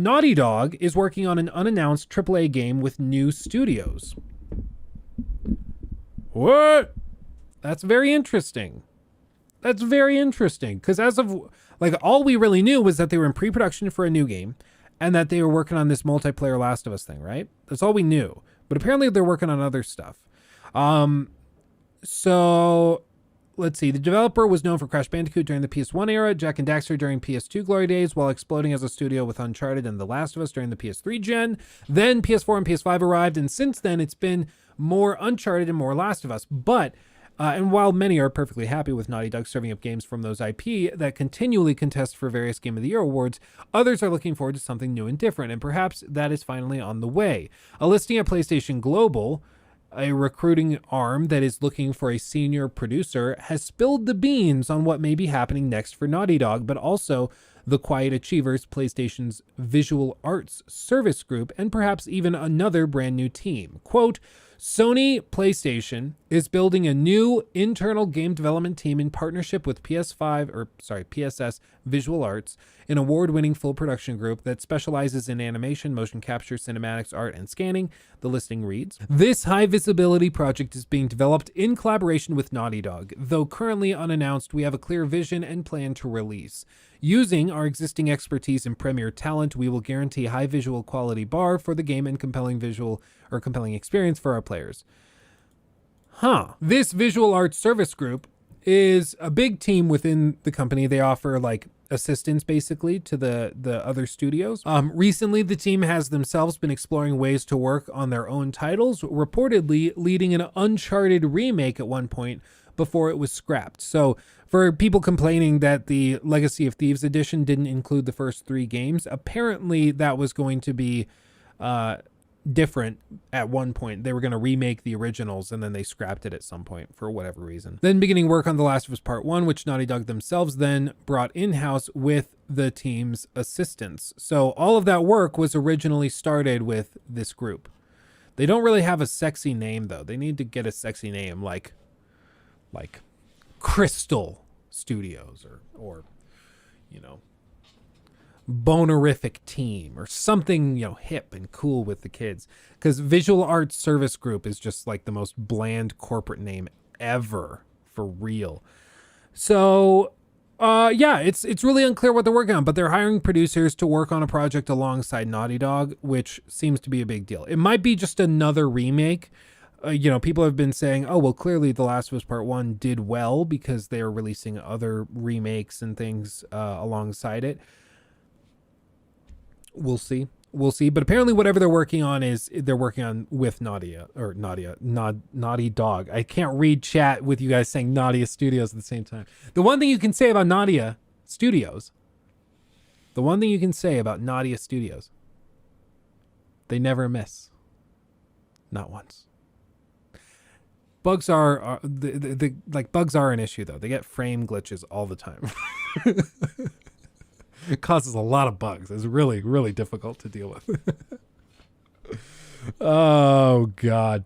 Naughty Dog is working on an unannounced AAA game with new studios. What? That's very interesting. Because as of, like, all we really knew was that they were in pre-production for a new game and that they were working on this multiplayer Last of Us thing, right? That's all we knew. But apparently they're working on other stuff. So let's see. The developer was known for Crash Bandicoot during the PS1 era, Jak and Daxter during PS2 glory days, while exploding as a studio with Uncharted and The Last of Us during the PS3 gen. Then PS4 and PS5 arrived, and since then it's been more Uncharted and more Last of Us. But and while many are perfectly happy with Naughty Dog serving up games from those IP that continually contest for various Game of the Year awards, others are looking forward to something new and different, and perhaps that is finally on the way. A listing at PlayStation Global, a recruiting arm that is looking for a senior producer, has spilled the beans on what may be happening next for Naughty Dog, but also the Quiet Achievers, PlayStation's visual arts service group, and perhaps even another brand new team. Quote, Sony PlayStation is building a new internal game development team in partnership with PSS Visual Arts, an award-winning full production group that specializes in animation, motion capture, cinematics, art, and scanning. The listing reads, this high-visibility project is being developed in collaboration with Naughty Dog. Though currently unannounced, we have a clear vision and plan to release. Using our existing expertise and premier talent, we will guarantee high visual quality bar for the game and compelling experience for our players. This visual arts service group is a big team within the company. They offer like assistance basically to the other studios. Recently, the team has themselves been exploring ways to work on their own titles, reportedly leading an Uncharted remake at one point before it was scrapped. So for people complaining that the Legacy of Thieves edition didn't include the first 3 games, apparently that was going to be different at one point. They were going to remake the originals and then they scrapped it at some point for whatever reason. Then beginning work on The Last of Us Part 1, which Naughty Dog themselves then brought in-house with the team's assistance. So all of that work was originally started with this group. They don't really have a sexy name though. They need to get a sexy name like Crystal Studios or you know, Bonerific Team or something, you know, hip and cool with the kids, because Visual Arts Service Group is just like the most bland corporate name ever, for real. So yeah, it's really unclear what they're working on, but they're hiring producers to work on a project alongside Naughty Dog, which seems to be a big deal. It might be just another remake. You know, people have been saying, oh, well, clearly The Last of Us Part 1 did well because they are releasing other remakes and things alongside it. We'll see. But apparently whatever they're working on is they're working on with Naughty Dog. I can't read chat with you guys saying Naughty Studios at the same time. The one thing you can say about Naughty Studios, they never miss. Not once. Bugs are bugs are an issue though. They get frame glitches all the time. It causes a lot of bugs. It's really, really difficult to deal with. Oh God.